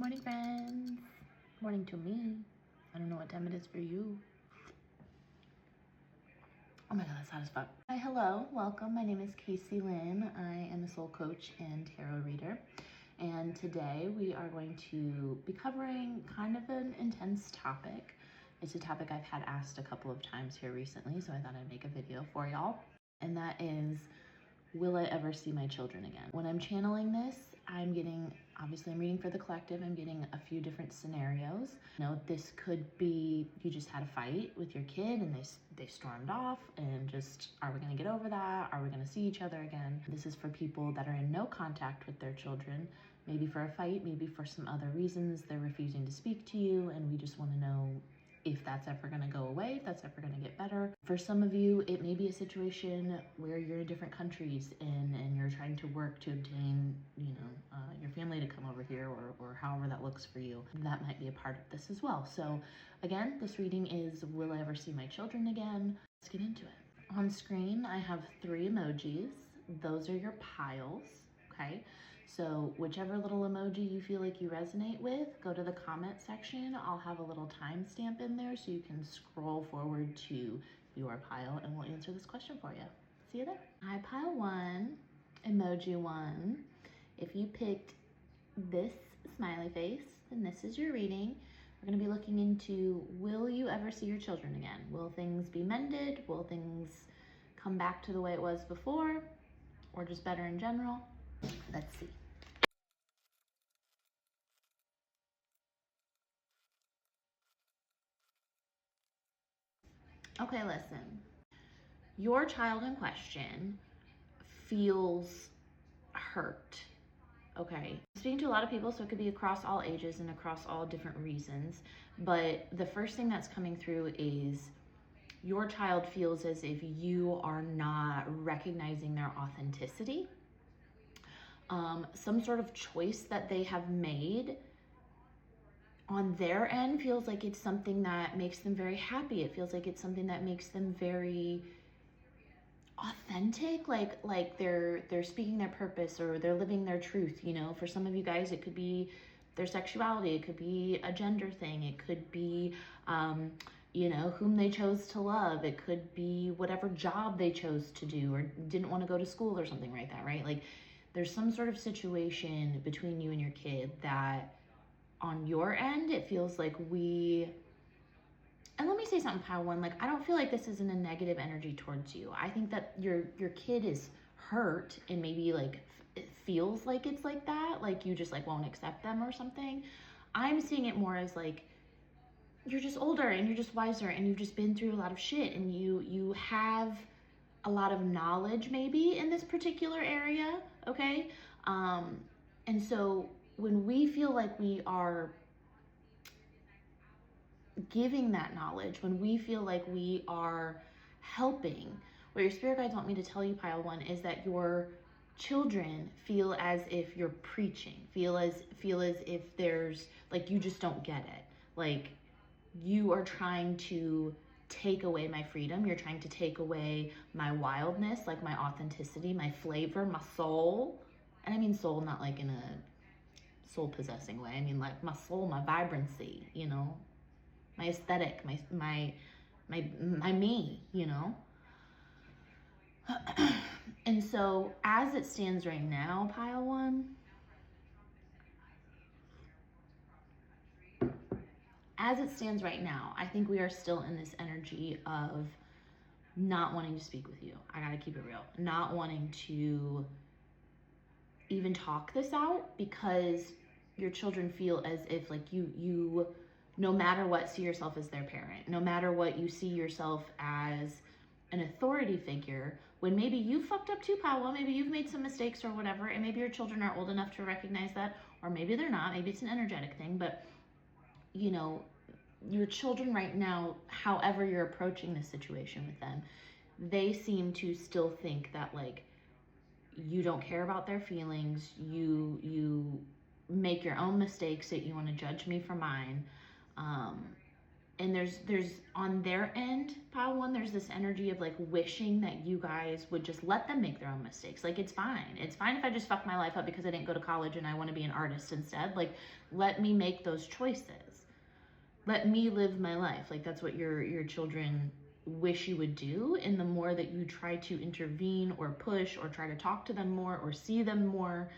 Morning, friends. Morning to me. I don't know what time it is for you. Oh my god, that's hot as fuck. Hi, hello, welcome. My name is Casey Lynn. I am a soul coach and tarot reader. And today we are going to be covering kind of an intense topic. It's a topic I've had asked a couple of times here recently, so I thought I'd make a video for y'all. And that is, will I ever see my children again? When I'm channeling this, obviously I'm reading for the collective, I'm getting a few different scenarios. This could be you just had a fight with your kid and they stormed off and just, are we gonna get over that? Are we gonna see each other again? This is for people that are in no contact with their children, maybe for a fight, maybe for some other reasons. They're refusing to speak to you and we just wanna know if that's ever gonna go away, if that's ever gonna get better. For some of you, it may be a situation where you're in different countries and you're trying to work to obtain, your family to come over here or however that looks for you. That might be a part of this as well. So again, this reading is, will I ever see my children again? Let's get into it. On screen, I have 3 emojis. Those are your piles, okay? So whichever little emoji you feel like you resonate with, go to the comment section. I'll have a little timestamp in there so you can scroll forward to your pile and we'll answer this question for you. See you there. Hi, pile 1, emoji 1. If you picked this smiley face, then this is your reading. We're gonna be looking into, will you ever see your children again? Will things be mended? Will things come back to the way it was before? Or just better in general? Let's see. Okay, listen. Your child in question feels hurt, okay? I'm speaking to a lot of people, so it could be across all ages and across all different reasons, but the first thing that's coming through is your child feels as if you are not recognizing their authenticity. Some sort of choice that they have made on their end feels like it's something that makes them very happy. It feels like it's something that makes them very authentic, like they're speaking their purpose or they're living their truth. For some of you guys, it could be their sexuality, it could be a gender thing, it could be whom they chose to love, it could be whatever job they chose to do or didn't want to go to school or something like that, right? Like there's some sort of situation between you and your kid that on your end, it feels like and let me say something, pile 1, like I don't feel like this is in a negative energy towards you. I think that your kid is hurt and maybe like it feels like it's like that, like you just like won't accept them or something. I'm seeing it more as like you're just older and you're just wiser and you've just been through a lot of shit and you have a lot of knowledge maybe in this particular area, okay? And so when we feel like we are giving that knowledge, when we feel like we are helping, what your spirit guides want me to tell you, pile 1, is that your children feel as if you're preaching, feel as if there's like you just don't get it, like you are trying to take away my freedom, you're trying to take away my wildness, like my authenticity, my flavor, my soul. And I mean soul not like in a soul possessing way, I mean like my soul, my vibrancy, my aesthetic, my me, And so as it stands right now, pile 1, as it stands right now, I think we are still in this energy of not wanting to speak with you. I gotta keep it real. Not wanting to even talk this out because your children feel as if like you no matter what, see yourself as their parent. No matter what, you see yourself as an authority figure when maybe you fucked up too, Paula. Maybe you've made some mistakes or whatever, and maybe your children are old enough to recognize that, or maybe they're not. Maybe it's an energetic thing, but your children right now, however you're approaching this situation with them, they seem to still think that like you don't care about their feelings, you make your own mistakes, that you want to judge me for mine. and there's on their end, pile one, there's this energy of like wishing that you guys would just let them make their own mistakes. Like, it's fine if I just fuck my life up because I didn't go to college and I want to be an artist instead. Like, let me make those choices, let me live my life. Like, that's what your children wish you would do. And the more that you try to intervene or push or try to talk to them more or see them more,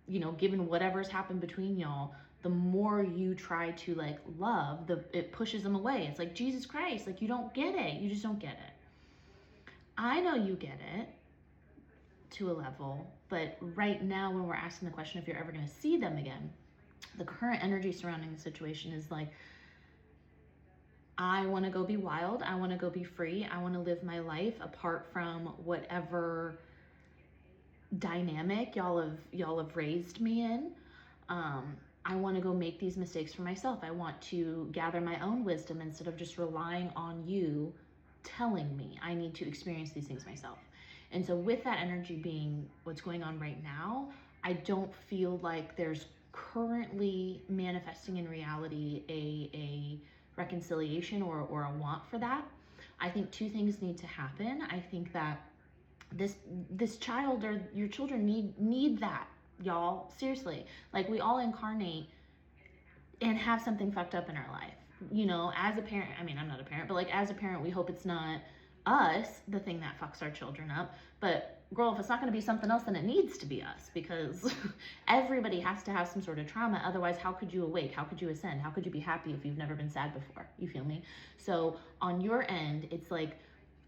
you know, given whatever's happened between y'all, the more you try to like love, it pushes them away. It's like, Jesus Christ, like, you don't get it. You just don't get it. I know you get it to a level, but right now when we're asking the question if you're ever going to see them again, the current energy surrounding the situation is like, I want to go be wild. I want to go be free. I want to live my life apart from whatever dynamic y'all have raised me in. I want to go make these mistakes for myself. I want to gather my own wisdom instead of just relying on you telling me. I need to experience these things myself. And so with that energy being what's going on right now, I don't feel like there's currently manifesting in reality a reconciliation or a want for that. I think two things need to happen. I think that this child or your children need that, y'all. Seriously. Like, we all incarnate and have something fucked up in our life. You know, as a parent, I mean, I'm not a parent, but like, as a parent, we hope it's not us, the thing that fucks our children up. But girl, if it's not going to be something else, then it needs to be us, because everybody has to have some sort of trauma. Otherwise, how could you awake? How could you ascend? How could you be happy if you've never been sad before? You feel me? So on your end, it's like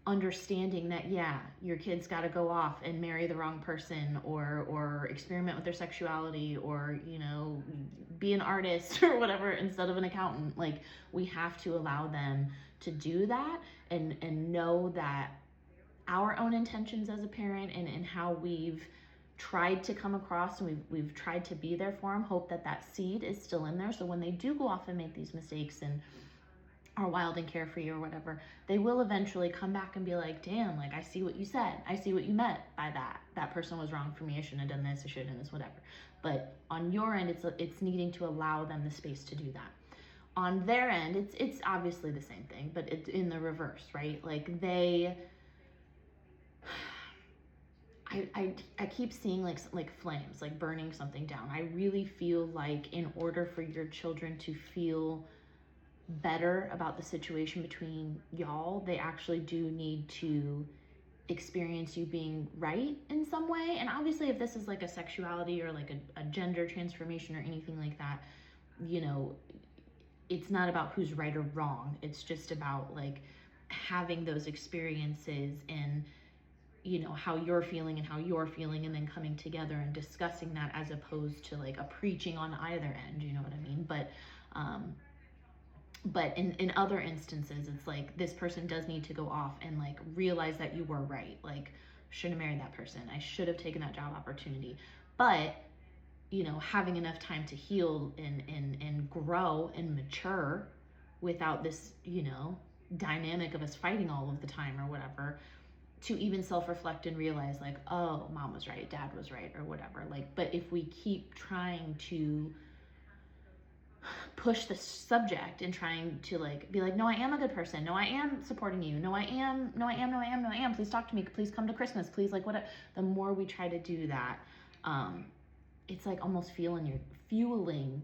understanding that, yeah, your kid's got to go off and marry the wrong person, or experiment with their sexuality, or, you know, be an artist or whatever instead of an accountant. Like, we have to allow them to do that, and know that our own intentions as a parent and how we've tried to come across and we've tried to be there for them, hope that seed is still in there. So when they do go off and make these mistakes and are wild and carefree or whatever, they will eventually come back and be like, damn, like, I see what you said. I see what you meant by that. That person was wrong for me. I shouldn't have done this. I should have done this, whatever. But on your end, it's needing to allow them the space to do that. On their end, it's obviously the same thing, but it's in the reverse, right? Like, I keep seeing like flames, like burning something down. I really feel like in order for your children to feel better about the situation between y'all, they actually do need to experience you being right in some way. And obviously, if this is like a sexuality or like a gender transformation or anything like that, you know, it's not about who's right or wrong. It's just about like having those experiences and, you know, how you're feeling and how you're feeling, and then coming together and discussing that, as opposed to like a preaching on either end, you know what I mean? But in other instances, it's like, this person does need to go off and like realize that you were right. Like, shouldn't have married that person. I should have taken that job opportunity. But, you know, having enough time to heal and grow and mature without this, you know, dynamic of us fighting all of the time or whatever, to even self-reflect and realize like, oh, mom was right, dad was right, or whatever. Like, but if we keep trying to push the subject and trying to like be like, no, I am a good person, no, I am supporting you, no, I am, please talk to me, please come to Christmas, please, like, what, the more we try to do that, it's like almost fueling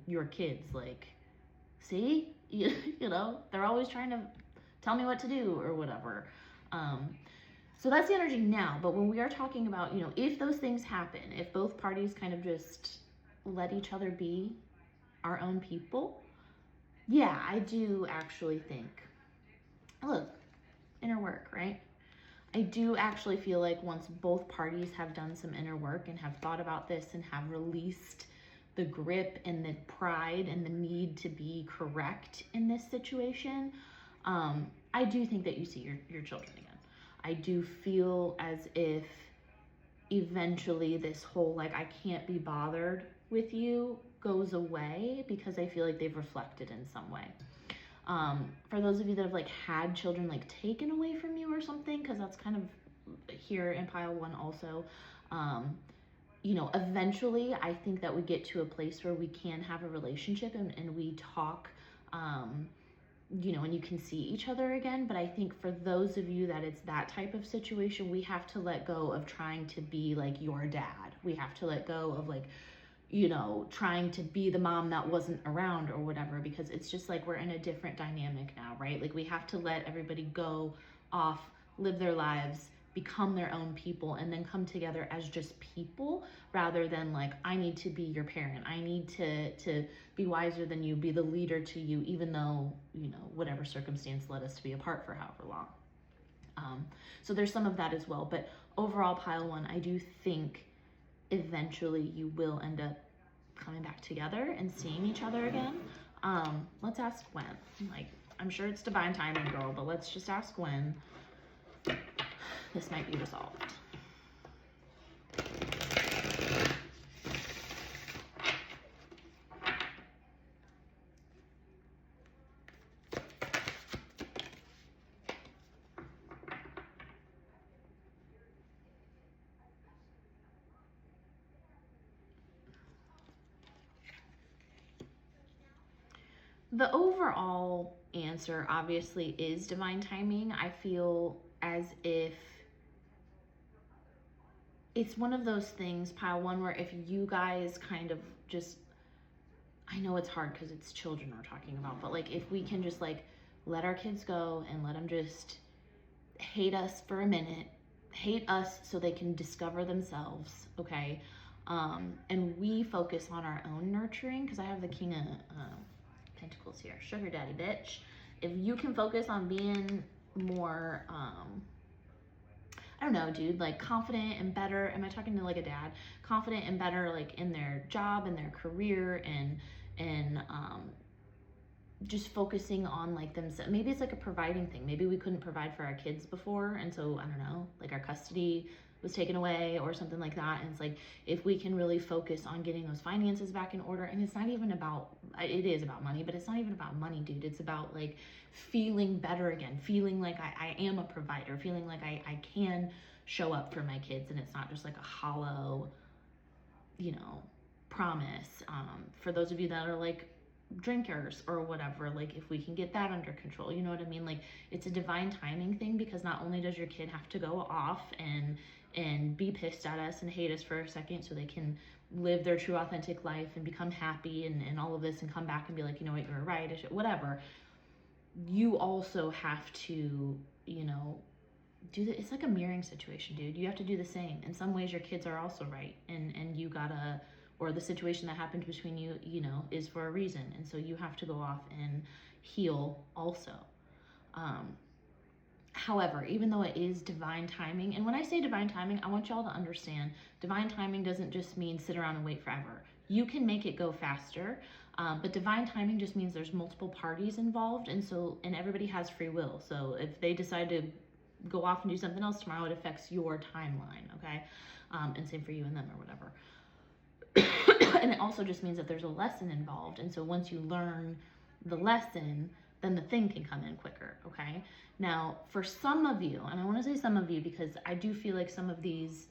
your kids, like, see, you know, they're always trying to tell me what to do or whatever. So that's the energy now. But when we are talking about, you know, if those things happen, if both parties kind of just let each other be our own people, yeah, I do actually think, look, inner work, right? I do actually feel like once both parties have done some inner work and have thought about this and have released the grip and the pride and the need to be correct in this situation, I do think that you see your children again. I do feel as if eventually this whole, like, I can't be bothered with you goes away, because I feel like they've reflected in some way. For those of you that have like had children like taken away from you or something, because that's kind of here in pile one also, you know, eventually I think that we get to a place where we can have a relationship and we talk you know, and you can see each other again. But I think for those of you that it's that type of situation, we have to let go of trying to be like your dad. We have to let go of like, you know, trying to be the mom that wasn't around or whatever, because it's just like we're in a different dynamic now, right? Like we have to let everybody go off, live their lives, become their own people, and then come together as just people, rather than like, I need to be your parent, I need to be wiser than you, be the leader to you, even though, you know, whatever circumstance led us to be apart for however long. So there's some of that as well. But overall, pile one, I do think eventually you will end up coming back together and seeing each other again. Let's ask when. Like, I'm sure it's divine timing, girl, but let's just ask when this might be resolved. The overall answer obviously is divine timing. I feel as if it's one of those things, pile one, where if you guys kind of just, I know it's hard because it's children we're talking about, but like if we can just like let our kids go and let them just hate us for a minute, hate us so they can discover themselves, okay? And we focus on our own nurturing, because I have the King of Pentacles here, sugar daddy bitch. If you can focus on being more, I don't know, dude, like confident and better. Am I talking to like a dad? Confident and better, like in their job and their career, and just focusing on like themselves. Maybe it's like a providing thing. Maybe we couldn't provide for our kids before, and so I don't know, like our custody was taken away or something like that. And it's like, if we can really focus on getting those finances back in order, and it's not even about, it is about money, but it's not even about money, dude. It's about like feeling better again, feeling like I am a provider, feeling like I can show up for my kids, and it's not just like a hollow, you know, promise. For those of you that are like drinkers or whatever, like if we can get that under control, you know what I mean? Like it's a divine timing thing, because not only does your kid have to go off and be pissed at us and hate us for a second so they can live their true authentic life and become happy and all of this, and come back and be like, you know what, you were right, whatever. You also have to, you know, do that. It's like a mirroring situation, dude. You have to do the same. In some ways your kids are also right, and you gotta, or the situation that happened between you, you know, is for a reason, and so you have to go off and heal also. However, even though it is divine timing, and when I say divine timing, I want y'all to understand, divine timing doesn't just mean sit around and wait forever. You can make it go faster, but divine timing just means there's multiple parties involved, and everybody has free will. So if they decide to go off and do something else tomorrow, it affects your timeline, okay? And same for you and them or whatever. And it also just means that there's a lesson involved, and so once you learn the lesson, then the thing can come in quicker, okay? Now, for some of you, and I want to say some of you because I do feel like some of these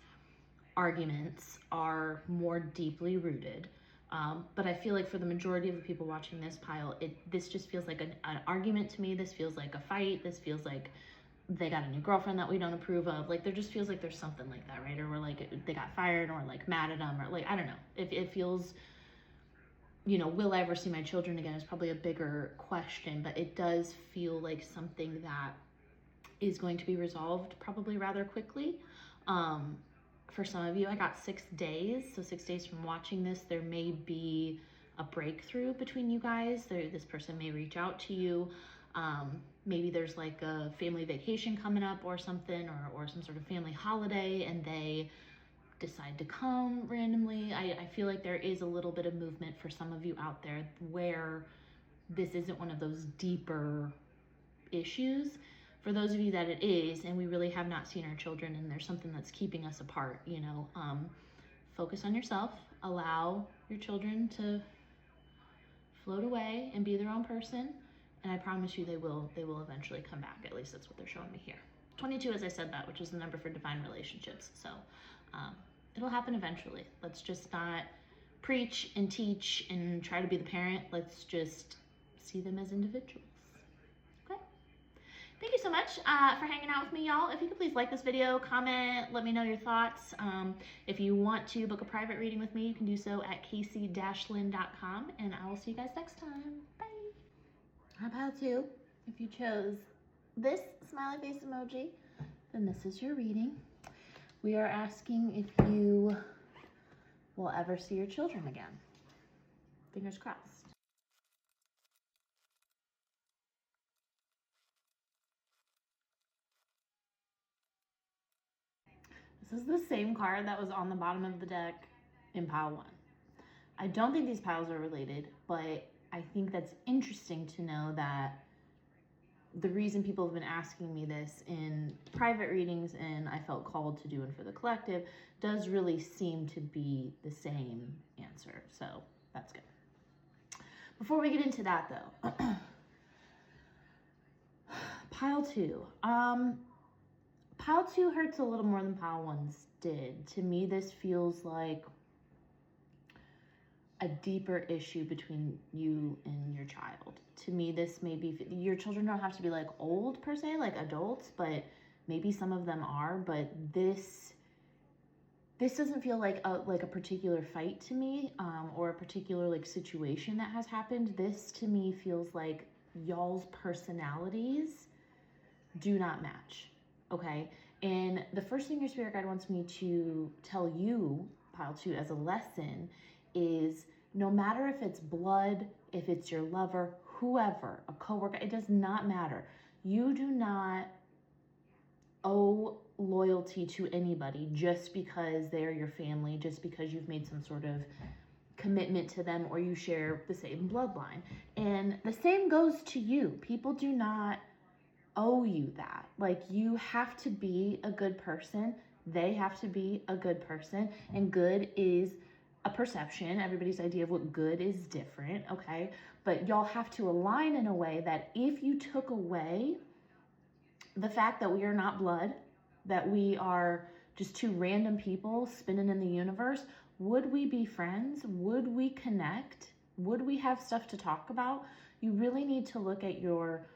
arguments are more deeply rooted, but I feel like for the majority of the people watching this pile, this just feels like an argument to me. This feels like a fight. This feels like they got a new girlfriend that we don't approve of. Like, there just feels like there's something like that, right? Or we're like, they got fired, or like mad at them, or like, I don't know. It feels, you know, will I ever see my children again is probably a bigger question, but it does feel like something that is going to be resolved probably rather quickly. For some of you, I got 6 days. So 6 days from watching this, there may be a breakthrough between you guys. This person may reach out to you. Maybe there's like a family vacation coming up or something, or some sort of family holiday, and they decide to come randomly. I feel like there is a little bit of movement for some of you out there where this isn't one of those deeper issues. For those of you that it is, and we really have not seen our children, and there's something that's keeping us apart, you know, focus on yourself, allow your children to float away and be their own person, and I promise you they will eventually come back. At least that's what they're showing me here. 22, as I said that, which is the number for divine relationships. So it'll happen eventually. Let's just not preach and teach and try to be the parent. Let's just see them as individuals. thank you so much for hanging out with me, y'all. If you could please like this video, comment, let me know your thoughts. If you want to book a private reading with me, you can do so at casey-lynn.com, and I will see you guys next time. Bye. How about you? If you chose this smiley face emoji, then this is your reading. We are asking if you will ever see your children again. Fingers crossed. This is the same card that was on the bottom of the deck in pile 1. I don't think these piles are related, but I think that's interesting to know that the reason people have been asking me this in private readings and I felt called to do it for the collective does really seem to be the same answer. So that's good. Before we get into that though, pile 2. Pile 2 hurts a little more than pile 1's did. To me, this feels like a deeper issue between you and your child. To me, this may be, your children don't have to be like old per se, like adults, but maybe some of them are, but this doesn't feel like a particular fight to me, or a particular like situation that has happened. This to me feels like y'all's personalities do not match. Okay, and the first thing your spirit guide wants me to tell you, pile 2, as a lesson is no matter if it's blood, if it's your lover, whoever, a coworker, it does not matter. You do not owe loyalty to anybody just because they're your family, just because you've made some sort of commitment to them or you share the same bloodline. And the same goes to you. People do not owe you that. Like, you have to be a good person. They have to be a good person. And good is a perception. Everybody's idea of what good is different, okay? But y'all have to align in a way that if you took away the fact that we are not blood, that we are just two random people spinning in the universe, would we be friends? Would we connect? Would we have stuff to talk about? You really need to look at your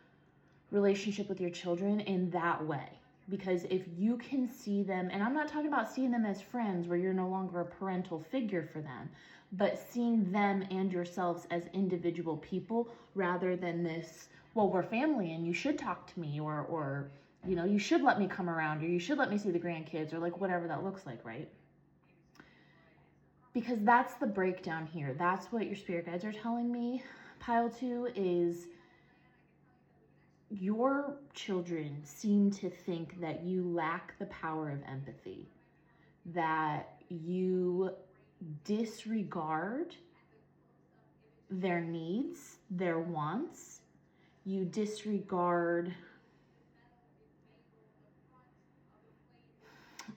relationship with your children in that way. Because if you can see them, and I'm not talking about seeing them as friends where you're no longer a parental figure for them, but seeing them and yourselves as individual people rather than this, well, we're family and you should talk to me, or you know, you should let me come around, or you should let me see the grandkids, or like whatever that looks like, right? Because that's the breakdown here. That's what your spirit guides are telling me. Pile 2 is your children seem to think that you lack the power of empathy, that you disregard their needs, their wants, you disregard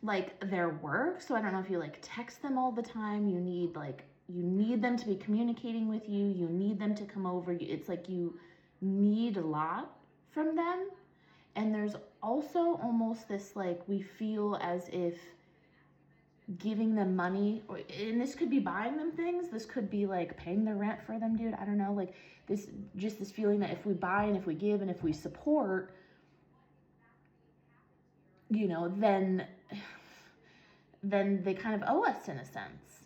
like their work. So I don't know if you like text them all the time, you need them to be communicating with you, you need them to come over, it's like you need a lot from them. And there's also almost this, like, we feel as if giving them money, and this could be buying them things, this could be like paying their rent for them, dude, I don't know, like this feeling that if we buy and if we give and if we support, you know, then they kind of owe us in a sense.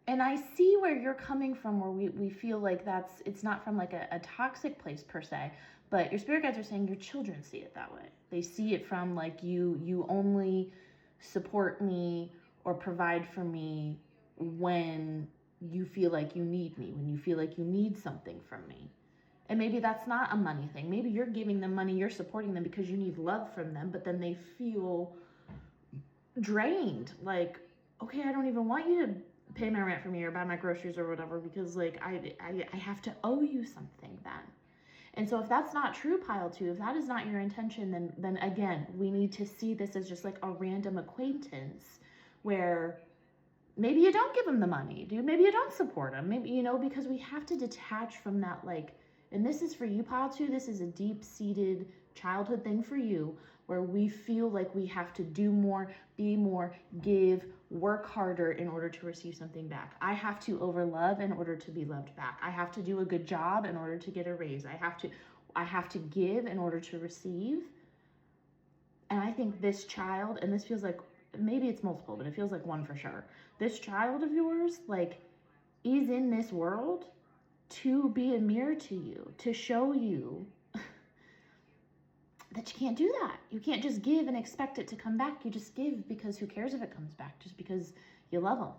And I see where you're coming from, where we feel like it's not from like a toxic place per se, but your spirit guides are saying your children see it that way. They see it from like you only support me or provide for me when you feel like you need me, when you feel like you need something from me. And maybe that's not a money thing. Maybe you're giving them money, you're supporting them because you need love from them, but then they feel drained. Like, okay, I don't even want you to pay my rent for me or buy my groceries or whatever, because like I have to owe you something then. And so if that's not true, pile 2, if that is not your intention, then again, we need to see this as just like a random acquaintance where maybe you don't give them the money, dude. Maybe you don't support them. Maybe, you know, because we have to detach from that, like, and this is for you, pile 2, this is a deep-seated childhood thing for you, where we feel like we have to do more, be more, give, work harder in order to receive something back. I have to overlove in order to be loved back. I have to do a good job in order to get a raise. I have to, I have to give in order to receive. And I think this child, and this feels like, maybe it's multiple, but it feels like one for sure. This child of yours, like, is in this world to be a mirror to you, to show you that you can't do that. You can't just give and expect it to come back. You just give because who cares if it comes back, just because you love them.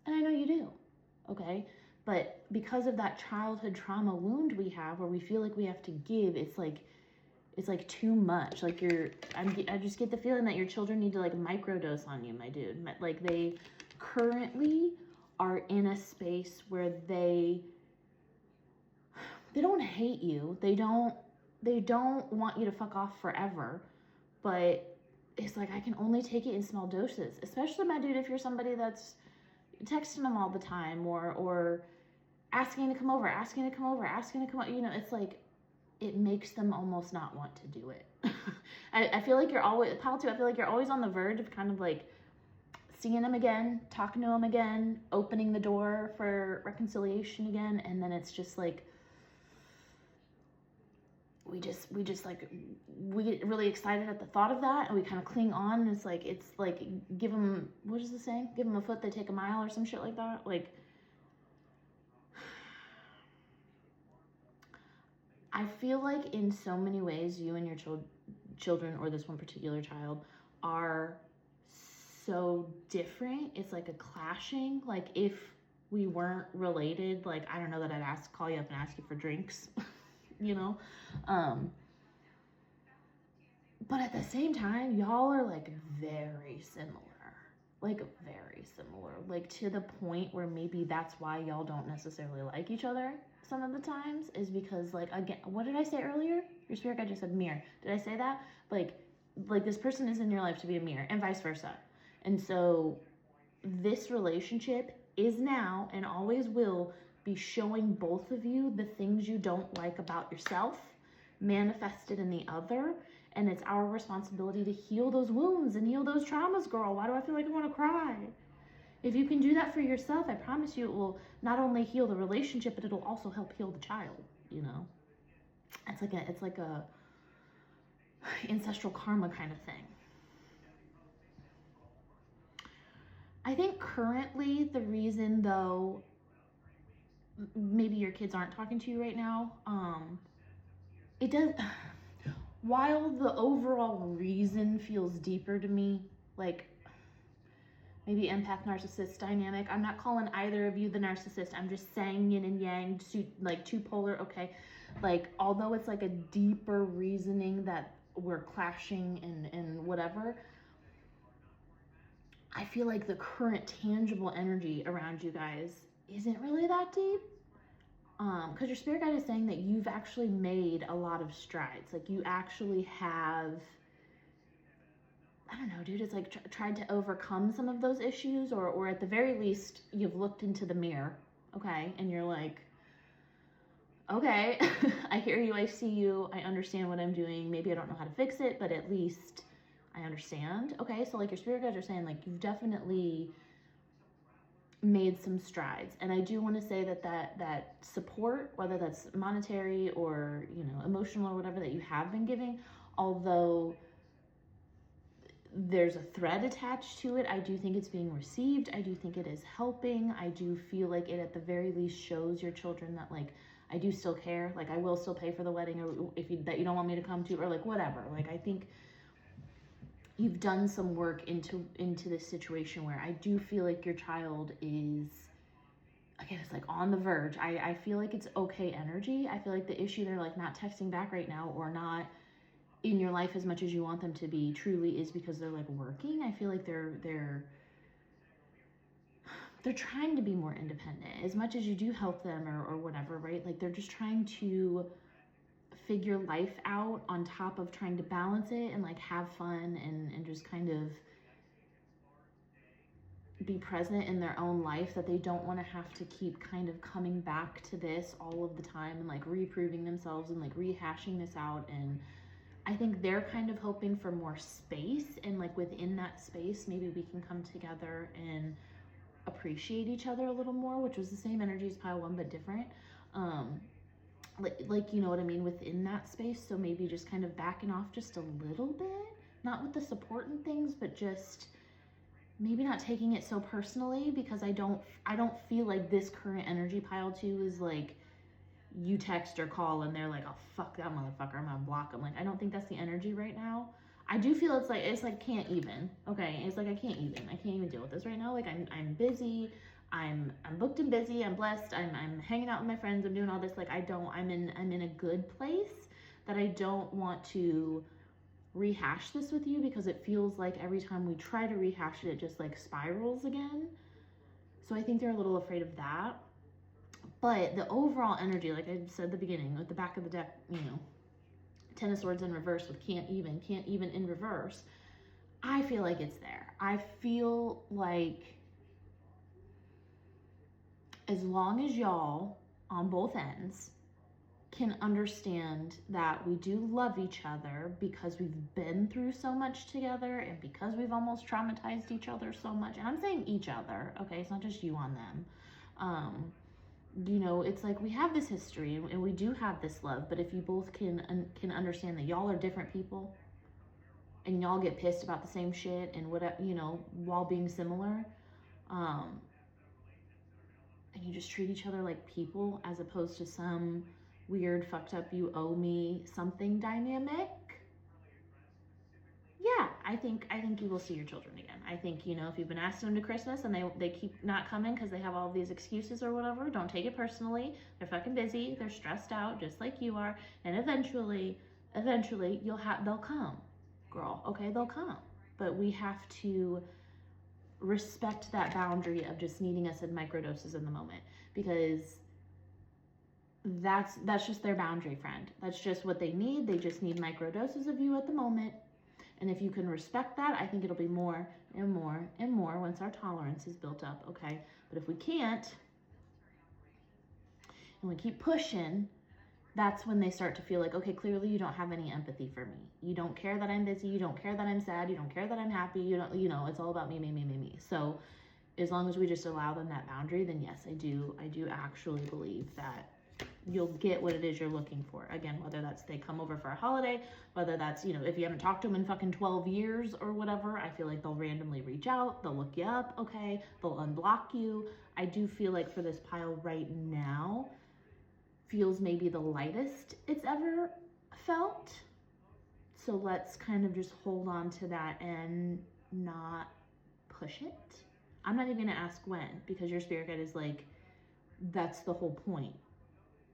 And I know you do, okay? But because of that childhood trauma wound we have, where we feel like we have to give, it's like too much. Like I just get the feeling that your children need to like microdose on you, my dude. Like they currently are in a space where they don't hate you. They don't want you to fuck off forever, but it's like, I can only take it in small doses, especially, my dude, if you're somebody that's texting them all the time or asking to come over, you know, it's like, it makes them almost not want to do it. I feel like you're always, pal too, I feel like you're always on the verge of kind of like seeing them again, talking to them again, opening the door for reconciliation again, and then it's just like, we get really excited at the thought of that, and we kind of cling on, and it's like give them, what is the saying? Give them a foot, they take a mile, or some shit like that. Like, I feel like in so many ways, you and your children, or this one particular child, are so different. It's like a clashing. Like, if we weren't related, like, I don't know that I'd call you up and ask you for drinks, you know? But at the same time, y'all are like very similar. Like, very similar. Like, to the point where maybe that's why y'all don't necessarily like each other some of the times, is because, like, again, what did I say earlier? Your spirit guide just said mirror. Did I say that? Like this person is in your life to be a mirror, and vice versa. And so this relationship is now and always will be showing both of you the things you don't like about yourself manifested in the other. And it's our responsibility to heal those wounds and heal those traumas, girl. Why do I feel like I want to cry? If you can do that for yourself, I promise you it will not only heal the relationship, but it'll also help heal the child, you know? It's like a ancestral karma kind of thing. I think currently the reason, though, maybe your kids aren't talking to you right now, it does, while the overall reason feels deeper to me, like maybe empath narcissist dynamic. I'm not calling either of you the narcissist. I'm just saying yin and yang, like two polar, okay? Like, although it's like a deeper reasoning that we're clashing and whatever, I feel like the current tangible energy around you guys isn't really that deep. Because your spirit guide is saying that you've actually made a lot of strides. Like, you actually have, I don't know, dude, it's like tried to overcome some of those issues, or at the very least, you've looked into the mirror, okay? And you're like, okay, I hear you, I see you, I understand what I'm doing. Maybe I don't know how to fix it, but at least I understand. Okay, so like your spirit guides are saying, like, you've definitely made some strides. And I do want to say that support, whether that's monetary or, you know, emotional or whatever, that you have been giving, although there's a thread attached to it, I do think it's being received. I do think it is helping. I do feel like it at the very least shows your children that, like, I do still care. Like, I will still pay for the wedding, or that you don't want me to come to, or like whatever. Like, I think you've done some work into this situation where I do feel like your child is, again, it's like on the verge. I feel like it's okay energy. I feel like the issue, they're like not texting back right now, or not in your life as much as you want them to be, truly is because they're like working. I feel like they're trying to be more independent as much as you do help them or whatever, right? Like, they're just trying to figure life out on top of trying to balance it and like have fun and just kind of be present in their own life, that they don't want to have to keep kind of coming back to this all of the time and like reproving themselves and like rehashing this out. And I think they're kind of hoping for more space, and like within that space, maybe we can come together and appreciate each other a little more, which was the same energy as pile one, but different. like you know what I mean, within that space. So maybe just kind of backing off just a little bit, not with the support and things, but just maybe not taking it so personally, because I don't feel like this current energy pile 2 is like you text or call and they're like, oh fuck that motherfucker, I'm gonna block them. Like, I don't think that's the energy right now. I do feel it's like can't even. Okay, it's like I can't even deal with this right now. Like I'm busy, I'm booked and busy, I'm blessed, I'm hanging out with my friends, I'm doing all this. Like I'm in a good place that I don't want to rehash this with you, because it feels like every time we try to rehash it, it just like spirals again. So I think they're a little afraid of that. But the overall energy, like I said at the beginning, with the back of the deck, you know, Ten of Swords in reverse with can't even in reverse, I feel like it's there. I feel like as long as y'all on both ends can understand that we do love each other, because we've been through so much together and because we've almost traumatized each other so much. And I'm saying each other, okay? It's not just you on them. You know, it's like we have this history and we do have this love, but if you both can understand that y'all are different people and y'all get pissed about the same shit and whatever, you know, while being similar, and you just treat each other like people as opposed to some weird fucked up you owe me something dynamic. Yeah, I think you will see your children again. I think, you know, if you've been asking them to Christmas and they keep not coming because they have all these excuses or whatever, don't take it personally. They're fucking busy, they're stressed out just like you are, and eventually they'll come, girl, okay? They'll come. But we have to respect that boundary of just needing us in microdoses in the moment, because that's just their boundary, friend. That's just what they need. They just need microdoses of you at the moment. And if you can respect that, I think it'll be more and more and more once our tolerance is built up, okay? But if we can't, and we keep pushing, that's when they start to feel like, okay, clearly you don't have any empathy for me. You don't care that I'm busy. You don't care that I'm sad. You don't care that I'm happy. You don't, you know, it's all about me. So as long as we just allow them that boundary, then yes, I do actually believe that you'll get what it is you're looking for. Again, whether that's they come over for a holiday, whether that's, you know, if you haven't talked to them in fucking 12 years or whatever, I feel like they'll randomly reach out, they'll look you up, okay, they'll unblock you. I do feel like for this pile right now, feels maybe the lightest it's ever felt. So let's kind of just hold on to that and not push it. I'm not even gonna ask when, because your spirit guide is like, that's the whole point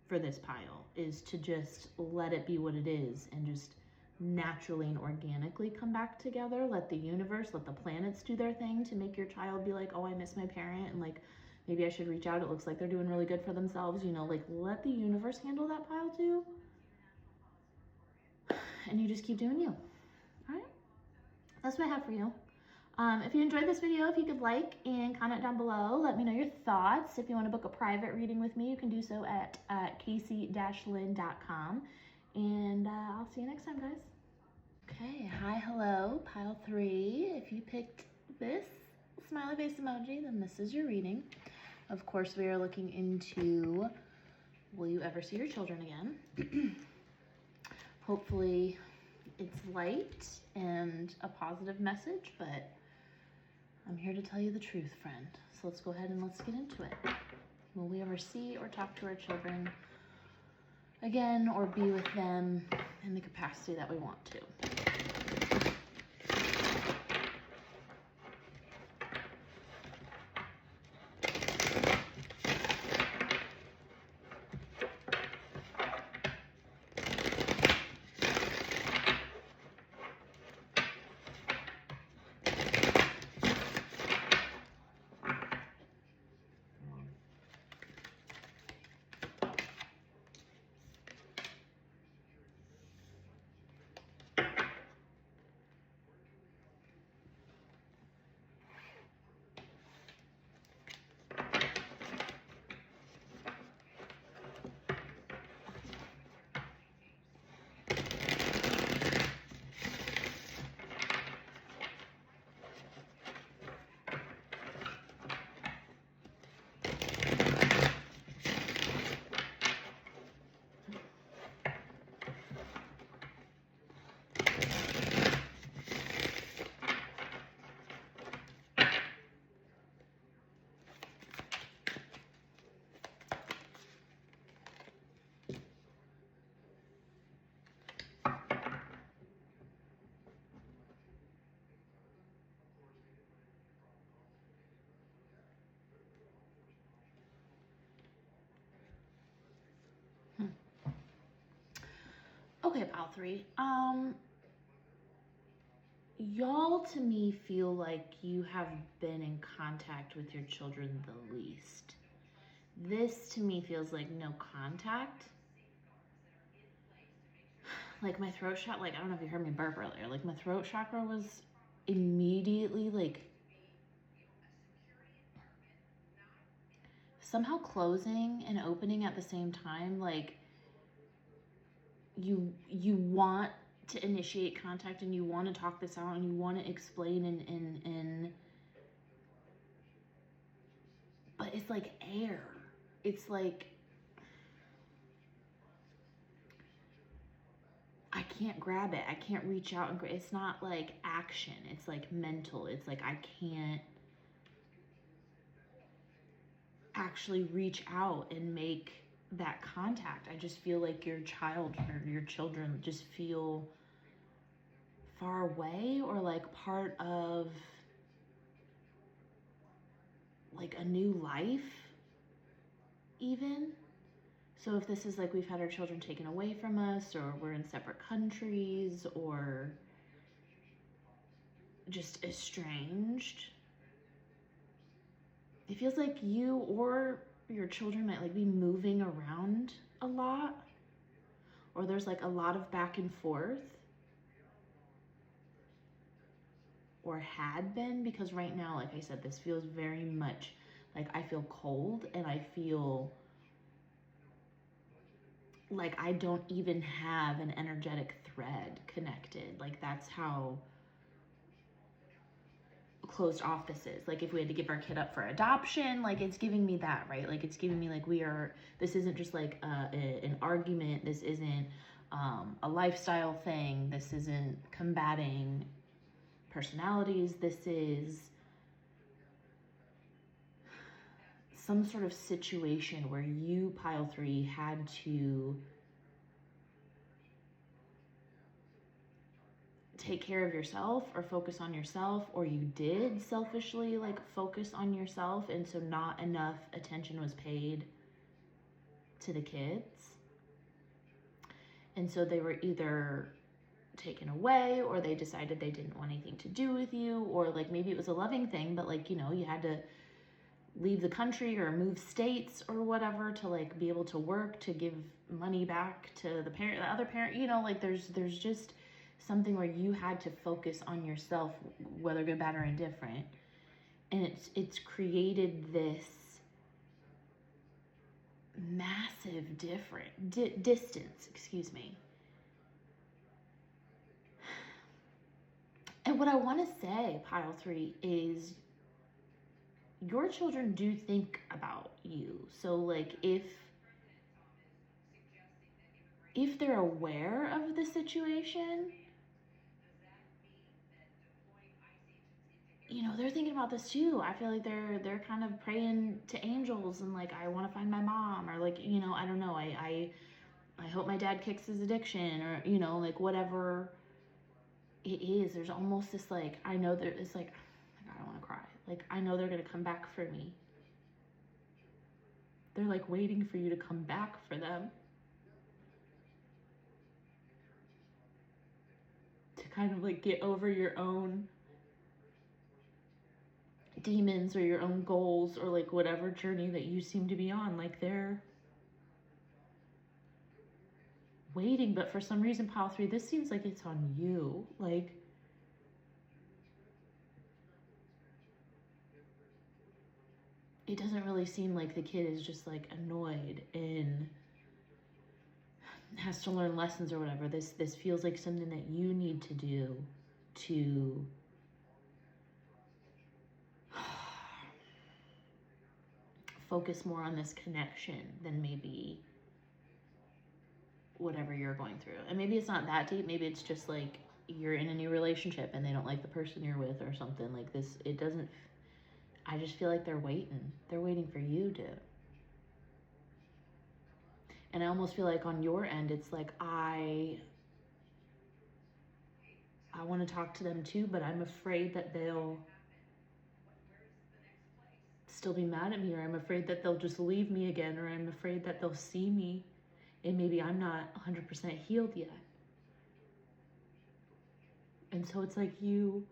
for this pile, is to just let it be what it is and just naturally and organically come back together. Let the universe, let the planets do their thing to make your child be like, oh, I miss my parent, and like maybe I should reach out, it looks like they're doing really good for themselves, you know, like let the universe handle that pile too. And you just keep doing you. All right, that's what I have for you. If you enjoyed this video, if you could like and comment down below, let me know your thoughts. If you want to book a private reading with me, you can do so at casey-lynn.com. And I'll see you next time, guys. Okay, hi, hello, pile 3. If you picked this smiley face emoji, then this is your reading. Of course, we are looking into, will you ever see your children again? Hopefully it's light and a positive message, but I'm here to tell you the truth, friend. So let's go ahead and let's get into it. Will we ever see or talk to our children again, or be with them in the capacity that we want to? Okay, pile 3. Y'all to me feel like you have been in contact with your children the least. This to me feels like no contact. Like my throat chakra, like I don't know if you heard me burp earlier, like my throat chakra was immediately like somehow closing and opening at the same time. Like you want to initiate contact and you want to talk this out and you want to explain and but it's like air. It's like I can't grab it. I can't reach out and it's not like action. It's like mental. It's like I can't actually reach out and make that contact. I just feel like your child or your children just feel far away or like part of like a new life even. So if this is like we've had our children taken away from us or we're in separate countries or just estranged, it feels like you or your children might like be moving around a lot or there's like a lot of back and forth or had been, because right now, like I said, this feels very much like I feel cold and I feel like I don't even have an energetic thread connected. Like that's how closed off this is. Like if we had to give our kid up for adoption, like it's giving me that, right? Like it's giving me like this isn't just like an argument. This isn't a lifestyle thing. This isn't combating personalities. This is some sort of situation where you, pile 3, had to take care of yourself or focus on yourself, or you did selfishly like focus on yourself and so not enough attention was paid to the kids. And so they were either taken away or they decided they didn't want anything to do with you, or like maybe it was a loving thing, but like, you know, you had to leave the country or move states or whatever to like be able to work, to give money back to the other parent, you know, like there's just something where you had to focus on yourself, whether good, bad, or indifferent. And it's created this massive distance, excuse me. And what I want to say, pile 3, is your children do think about you. So like if they're aware of the situation, you know, they're thinking about this too. I feel like they're kind of praying to angels and like, I want to find my mom, or like, you know, I don't know. I hope my dad kicks his addiction, or, you know, like whatever it is. There's almost this like, I know there is like, I don't want to cry. Like, I know they're going to come back for me. They're like waiting for you to come back for them. To kind of like get over your own demons or your own goals or like whatever journey that you seem to be on. Like they're waiting, but for some reason, pile 3, this seems like it's on you. Like it doesn't really seem like the kid is just like annoyed and has to learn lessons or whatever. This feels like something that you need to do to focus more on this connection than maybe whatever you're going through. And maybe it's not that deep. Maybe it's just like you're in a new relationship and they don't like the person you're with or something like this. It doesn't, I just feel like they're waiting. They're waiting for you to. And I almost feel like on your end, it's like, I want to talk to them too, but I'm afraid that they'll still be mad at me, or I'm afraid that they'll just leave me again, or I'm afraid that they'll see me and maybe I'm not 100% healed yet. And so it's like you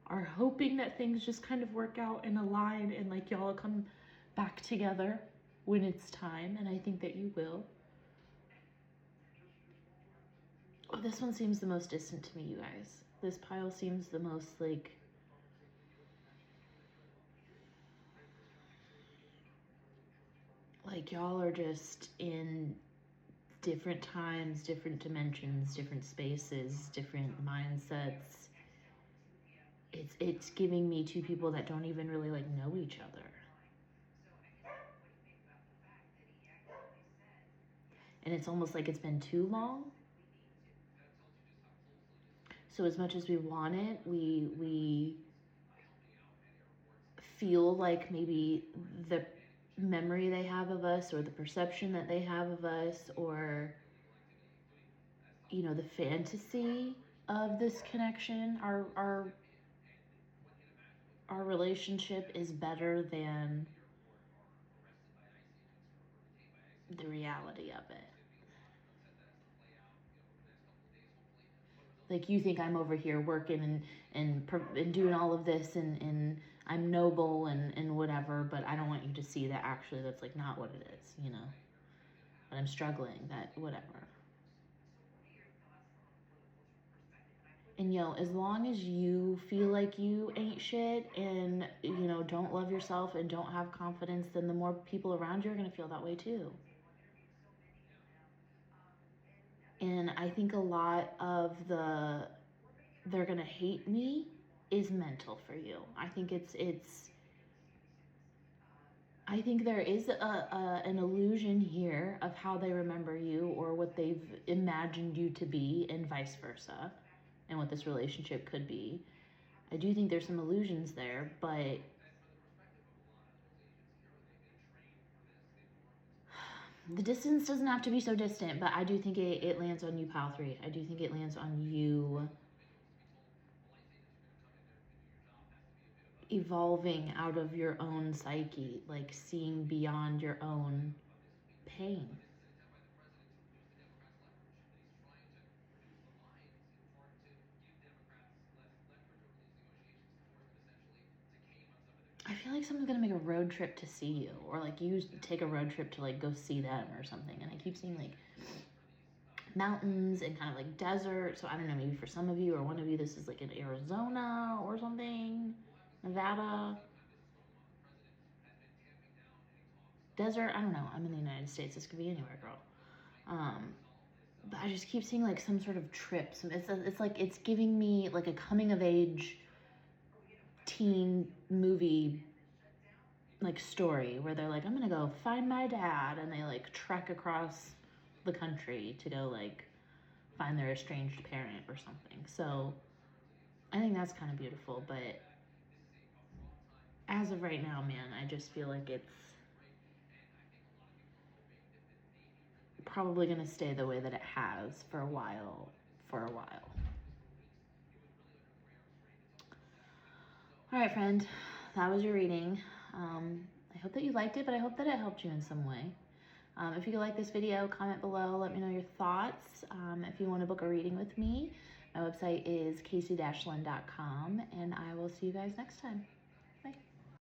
are hoping that things just kind of work out and align and like y'all come back together when it's time. And I think that you will. Oh, this one seems the most distant to me, you guys. This pile seems the most like y'all are just in different times, different dimensions, different spaces, different mindsets. It's giving me two people that don't even really like know each other. And it's almost like it's been too long. So as much as we want it, we feel like maybe the memory they have of us or the perception that they have of us or, you know, the fantasy of this connection, our relationship is better than the reality of it. Like you think I'm over here working and doing all of this and I'm noble and whatever, but I don't want you to see that actually that's like not what it is, you know, that I'm struggling, that whatever. And yo, as long as you feel like you ain't shit and, you know, don't love yourself and don't have confidence, then the more people around you are going to feel that way too. And I think a lot of the they're going to hate me is mental for you. I think I think there is an illusion here of how they remember you or what they've imagined you to be and vice versa, and what this relationship could be. I do think there's some illusions there, but the distance doesn't have to be so distant, but I do think it lands on you, pile 3. I do think it lands on you evolving out of your own psyche, like seeing beyond your own pain. I feel like someone's gonna make a road trip to see you, or like you take a road trip to like go see them or something. And I keep seeing like mountains and kind of like desert. So I don't know, maybe for some of you or one of you, this is like in Arizona or something, Nevada. Desert, I don't know. I'm in the United States. This could be anywhere, girl. But I just keep seeing like some sort of trips. It's like it's giving me like a coming of age teen movie like story where they're like, I'm gonna go find my dad, and they like trek across the country to go like find their estranged parent or something. So I think that's kind of beautiful, but as of right now, man, I just feel like it's probably gonna stay the way that it has for a while. All right, friend, that was your reading. I hope that you liked it, but I hope that it helped you in some way. If you like this video, comment below, let me know your thoughts. If you want to book a reading with me, my website is casey-lynn.com, and I will see you guys next time.